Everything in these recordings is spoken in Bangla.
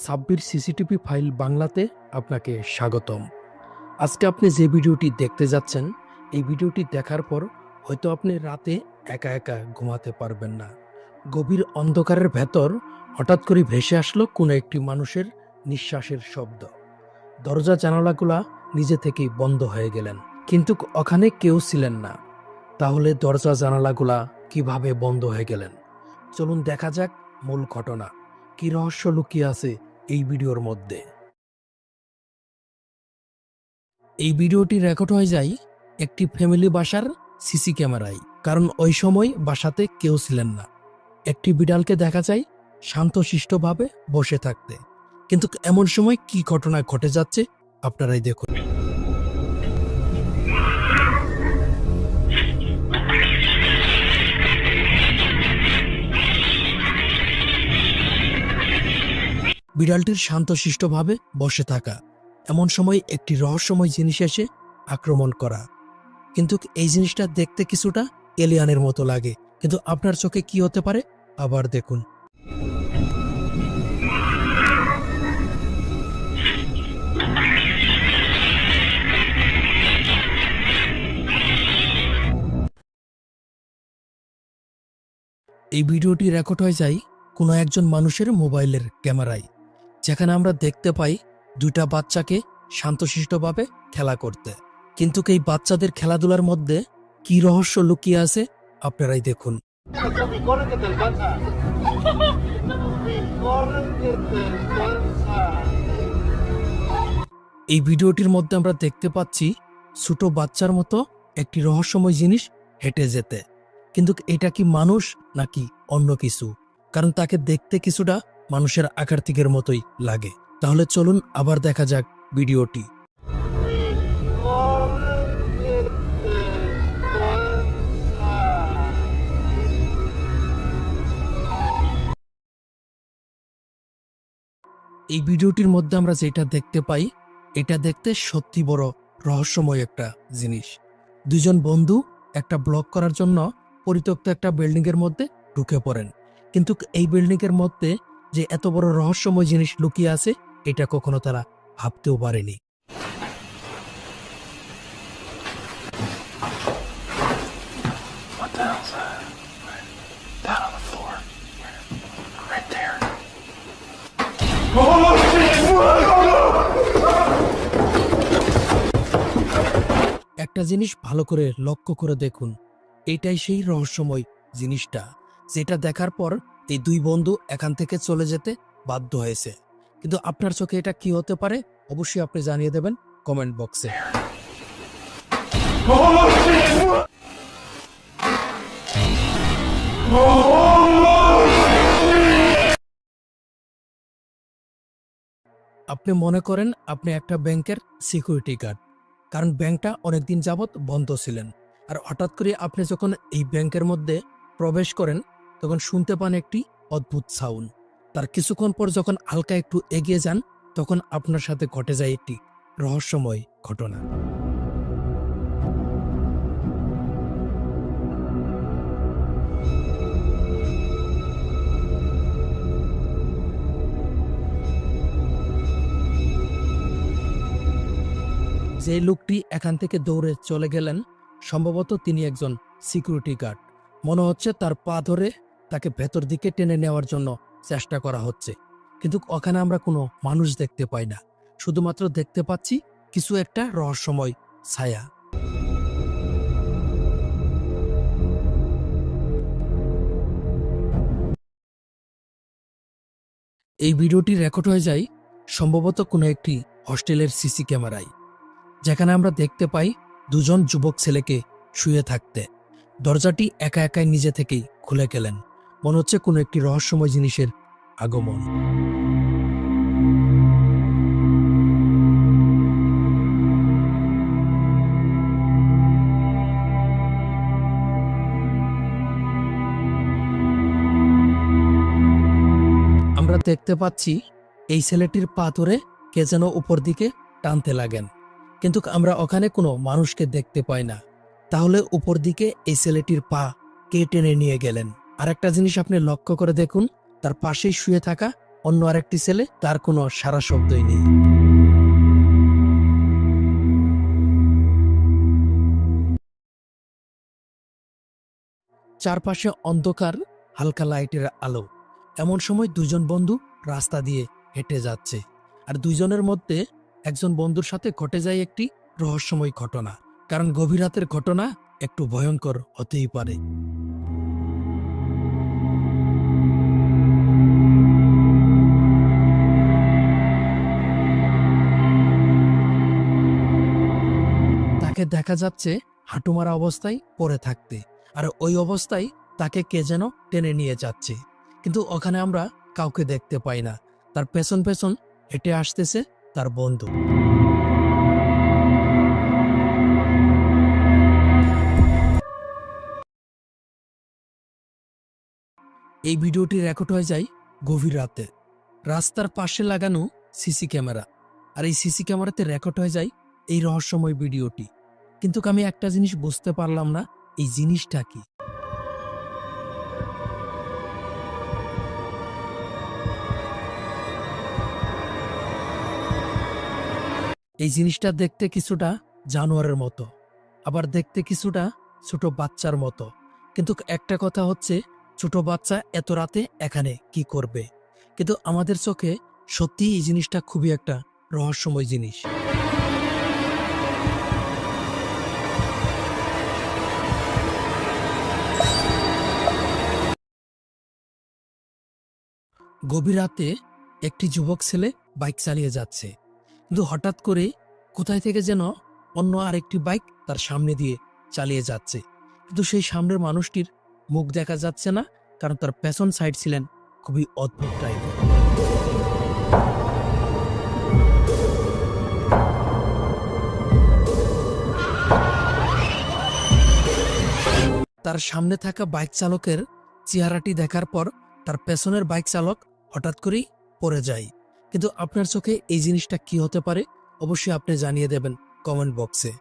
সাব্বির সিসিটিভি ফাইল বাংলাতে আপনাকে স্বাগতম। আজকে আপনি যে ভিডিওটি দেখতে যাচ্ছেন, এই ভিডিওটি দেখার পর হয়তো আপনি রাতে একা একা ঘুমাতে পারবেন না। গভীর অন্ধকারের ভেতর হঠাৎ করে ভেসে আসলো কোনো একটি মানুষের নিঃশ্বাসের শব্দ। দরজা জানালাগুলা নিজে থেকেই বন্ধ হয়ে গেলেন, কিন্তু ওখানে কেউ ছিলেন না। তাহলে দরজা জানালাগুলা কিভাবে বন্ধ হয়ে গেলেন? চলুন দেখা যাক মূল ঘটনা। কি রহস্য লুকিয়ে আছে এই ভিডিওর মধ্যে। এই ভিডিওটি রেকর্ড হয়ে যায় একটি ফ্যামিলি বাসার সিসি ক্যামেরায়, কারণ ওই সময় বাসাতে কেউ ছিলেন না। একটি বিড়ালকে দেখা যায় শান্তশিষ্টভাবে বসে থাকতে, কিন্তু এমন সময় কি ঘটনা ঘটে যাচ্ছে আপনারাই দেখুন। বিড়ালটির শান্তশিষ্টভাবে বসে থাকা, এমন সময় একটি রহস্যময় জিনিস এসে আক্রমণ করা। কিন্তু এই জিনিসটা দেখতে কিছুটা এলিয়ানের মতো লাগে, কিন্তু আপনার চোখে কি হতে পারে আবার দেখুন। এই ভিডিওটি রেকর্ড হয়ে যায় কোনো একজন মানুষের মোবাইলের ক্যামেরায়, যেখানে আমরা দেখতে পাই দুইটা বাচ্চাকে শান্তশিষ্টভাবে খেলা করতে। কিন্তু এই বাচ্চাদের খেলাধুলার মধ্যে কি রহস্য লুকিয়ে আছে আপনারাই দেখুন। এই ভিডিওটির মধ্যে আমরা দেখতে পাচ্ছি ছোট বাচ্চার মতো একটি রহস্যময় জিনিস হেঁটে যেতে, কিন্তু এটা কি মানুষ নাকি অন্য কিছু? কারণ তাকে দেখতে কিছুটা মানুষের আকৃতির মতোই লাগে। তাহলে চলুন আবার দেখা যাক ভিডিওটি। এই ভিডিওটির মধ্যে আমরা যেটা দেখতে পাই, এটা দেখতে সত্যি বড় রহস্যময় একটা জিনিস। দুজন বন্ধু একটা ব্লগ করার জন্য পরিত্যক্ত একটা বিল্ডিং এর মধ্যে ঢুকে পড়েন, কিন্তু এই বিল্ডিং এর মধ্যে যে এত বড় রহস্যময় জিনিস লুকিয়ে আছে এটা কখনো তারা ভাবতেও পারেনি। What the hell's that? Down on the floor. Right there. একটা জিনিস ভালো করে লক্ষ্য করে দেখুন, এটাই সেই রহস্যময় জিনিসটা, যেটা দেখার পর এই দুই বন্ধু এখান থেকে চলে যেতে বাধ্য হয়েছে। কিন্তু আপনার চোখে এটা কি হতে পারে অবশ্যই আপনি জানিয়ে দেবেন কমেন্ট বক্সে। আপনি মনে করেন আপনি একটা ব্যাংকের সিকিউরিটি গার্ড, কারণ ব্যাংকটা অনেকদিন যাবৎ বন্ধ ছিলেন। আর হঠাৎ করে আপনি যখন এই ব্যাংকের মধ্যে প্রবেশ করেন তখন শুনতে পান একটি অদ্ভুত সাউন্ড। তার কিছুক্ষণ পর যখন হালকা একটু এগিয়ে যান তখন আপনার সাথে ঘটে যায় একটি রহস্যময় ঘটনা। যে লোকটি এখান থেকে দৌড়ে চলে গেলেন সম্ভবত তিনি একজন সিকিউরিটি গার্ড। মনে হচ্ছে তার পা ধরে তাকে ভেতর দিকে টেনে নেওয়ার জন্য চেষ্টা করা হচ্ছে, কিন্তু ওখানে আমরা কোনো মানুষ দেখতে পাই না, শুধুমাত্র দেখতে পাচ্ছি কিছু একটা রহস্যময় ছায়া। এই ভিডিওটি রেকর্ড হয়ে যায় সম্ভবত কোনো একটি হস্টেলের সিসি ক্যামেরায়, যেখানে আমরা দেখতে পাই দুজন যুবক ছেলেকে শুয়ে থাকতে। দরজাটি একা একাই নিজে থেকেই খুলে গেলেন, মনে হচ্ছে কোনো একটি রহস্যময় জিনিসের আগমন। আমরা দেখতে পাচ্ছি এই ছেলেটির পা ধরে কে যেন উপর দিকে টানতে লাগেন, কিন্তু আমরা ওখানে কোনো মানুষকে দেখতে পাই না। তাহলে উপর দিকে এই ছেলেটির পা কে টেনে নিয়ে গেলেন? আর একটা জিনিস আপনি লক্ষ্য করে দেখুন, তার পাশেই শুয়ে থাকা অন্য আরেকটি ছেলে, তার কোনো সারা শব্দই নেই। চারপাশে অন্ধকার, হালকা লাইটের আলো। এমন সময় দুজন বন্ধু রাস্তা দিয়ে হেঁটে যাচ্ছে, আর দুইজনের মধ্যে একজন বন্ধুর সাথে ঘটে যায় একটি রহস্যময় ঘটনা। কারণ গভীর রাতের ঘটনা একটু ভয়ঙ্কর হতেই পারে। তাকে দেখা যাচ্ছে হাঁটুমারা অবস্থায় পড়ে থাকতে, আর ওই অবস্থায় তাকে কে যেন টেনে নিয়ে যাচ্ছে, কিন্তু ওখানে আমরা কাউকে দেখতে পাই না। তার পেছন পেছন হেঁটে আসতেছে তার বন্ধু। এই ভিডিওটি রেকর্ড হয়ে যায় গভীর রাতে, রাস্তার পাশে লাগানো সিসি ক্যামেরা, আর এই সিসি ক্যামেরাতে রেকর্ড হয়ে যায় এই রহস্যময় ভিডিওটি। কিন্তু আমি একটা জিনিস বুঝতে পারলাম না, এই জিনিসটা কি। এই জিনিসটা দেখতে কিছুটা জানোয়ারের মতো, আবার দেখতে কিছুটা ছোট বাচ্চার মতো। কিন্তু একটা কথা হচ্ছে, ছোট বাচ্চা এত রাতে এখানে কি করবে? কিন্তু আমাদের চোখে সত্যি এই জিনিসটা খুবই একটা রহস্যময় জিনিস। গভীর রাতে একটি যুবক ছেলে বাইক চালিয়ে যাচ্ছে, কিন্তু হঠাৎ করে কোথায় থেকে যেন অন্য আরেকটি বাইক তার সামনে দিয়ে চালিয়ে যাচ্ছে, কিন্তু সেই সামনের মানুষটির মুখ দেখা যাচ্ছে না, কারণ তার পেছন সাইড ছিলেন খুবই অদ্ভুত টাইপের। তার সামনে থাকা বাইক চালকের চেহারাটি দেখার পর তার পেছনের বাইক চালক হঠাৎ করেই পড়ে যায়। কিন্তু আপনার চোখে এই জিনিসটা কি হতে পারে, অবশ্যই আপনি জানিয়ে দেবেন কমেন্ট বক্সে।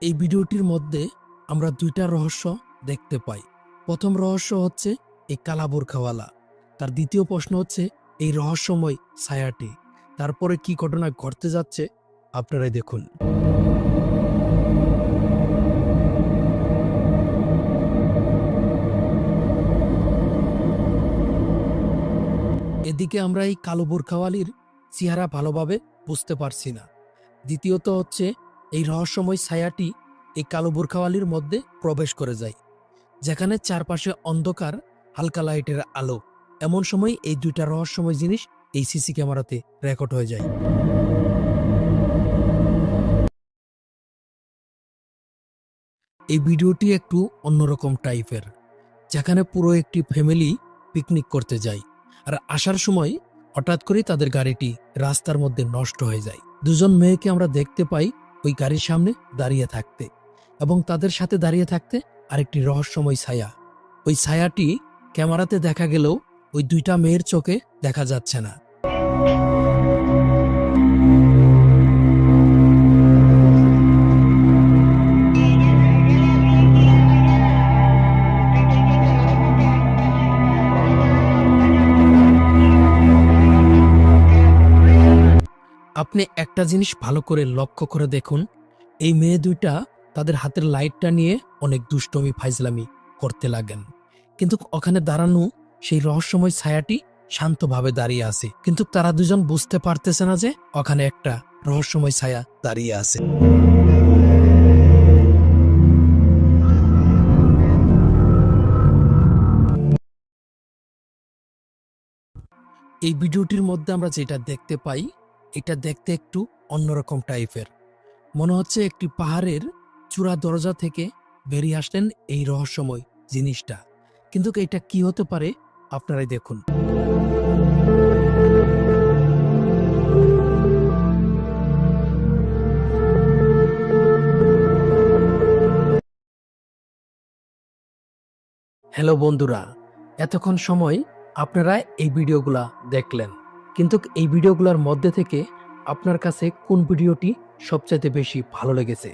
এই ভিডিওটির মধ্যে আমরা দুইটা রহস্য দেখতে পাই। প্রথম রহস্য হচ্ছে এই কালা বোরখাওয়ালা, তার দ্বিতীয় প্রশ্ন হচ্ছে এই রহস্যময় ছায়াটি। তারপরে কি ঘটনা ঘটতে যাচ্ছে আপনারাই দেখুন। এদিকে আমরা এই কালো বোরখাওয়ালির চেহারা ভালোভাবে বুঝতে পারছি না। দ্বিতীয়ত হচ্ছে এই রহস্যময় ছায়াটি এই কালো বোরখাওয়ালির মধ্যে প্রবেশ করে যায়, যেখানে চারপাশে অন্ধকার, হালকা লাইটের আলো। এমন সময় এই দুইটা রহস্যময় জিনিস এই সিসি ক্যামেরাতে রেকর্ড হয়ে যায়। এই ভিডিওটি একটু অন্যরকম টাইপের, যেখানে পুরো একটি ফ্যামিলি পিকনিক করতে যায়, আর আসার সময় হঠাৎ করে তাদের গাড়িটি রাস্তার মধ্যে নষ্ট হয়ে যায়। দুজন মেয়েকে আমরা দেখতে পাই ওই গাড়ির সামনে দাঁড়িয়ে থাকতে, এবং তাদের সাথে দাঁড়িয়ে থাকতে আরেকটি রহস্যময় ছায়া। ওই ছায়াটি ক্যামেরাতে দেখা গেলেও ওই দুইটা মেয়ের চোখে দেখা যাচ্ছে না। আপনি একটা জিনিস ভালো করে লক্ষ্য করে দেখুন, এই মেয়ে দুইটা তাদের হাতের লাইটটা নিয়ে অনেক দুষ্টমি ফাইজলামি করতে লাগেন, কিন্তু ওখানে দাঁড়ানো সেই রহস্যময় ছায়াটি শান্তভাবে দাঁড়িয়ে আছে, কিন্তু তারা দুজন বুঝতে পারতেছে না যে ওখানে একটা রহস্যময় ছায়া দাঁড়িয়ে আছে। এই ভিডিওটির মধ্যে আমরা যেটা দেখতে পাই, এটা দেখতে একটু অন্যরকম টাইপের। মনে হচ্ছে একটি পাহাড়ের চূড়া দরজা থেকে বেরিয়ে আসলেন এই রহস্যময় জিনিসটা, কিন্তু এটা কি হতে পারে আপনারাই দেখুন। হ্যালো বন্ধুরা, এতক্ষণ সময় আপনারা এই ভিডিওগুলা দেখলেন, কিন্তু এই ভিডিওগুলোর মধ্যে থেকে আপনার কাছে কোন ভিডিওটি সবচাইতে বেশি ভালো লেগেছে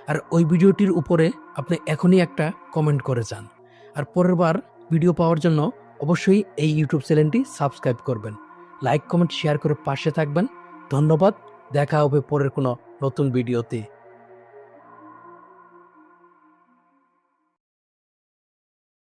আর ওই ভিডিওটির উপরে আপনি এখনই একটা কমেন্ট করে যান। আর পরের বার ভিডিও পাওয়ার জন্য অবশ্যই এই ইউটিউব চ্যানেলটি সাবস্ক্রাইব করবেন, লাইক কমেন্ট শেয়ার করে পাশে থাকবেন। ধন্যবাদ, দেখা হবে পরের কোনো নতুন ভিডিওতে।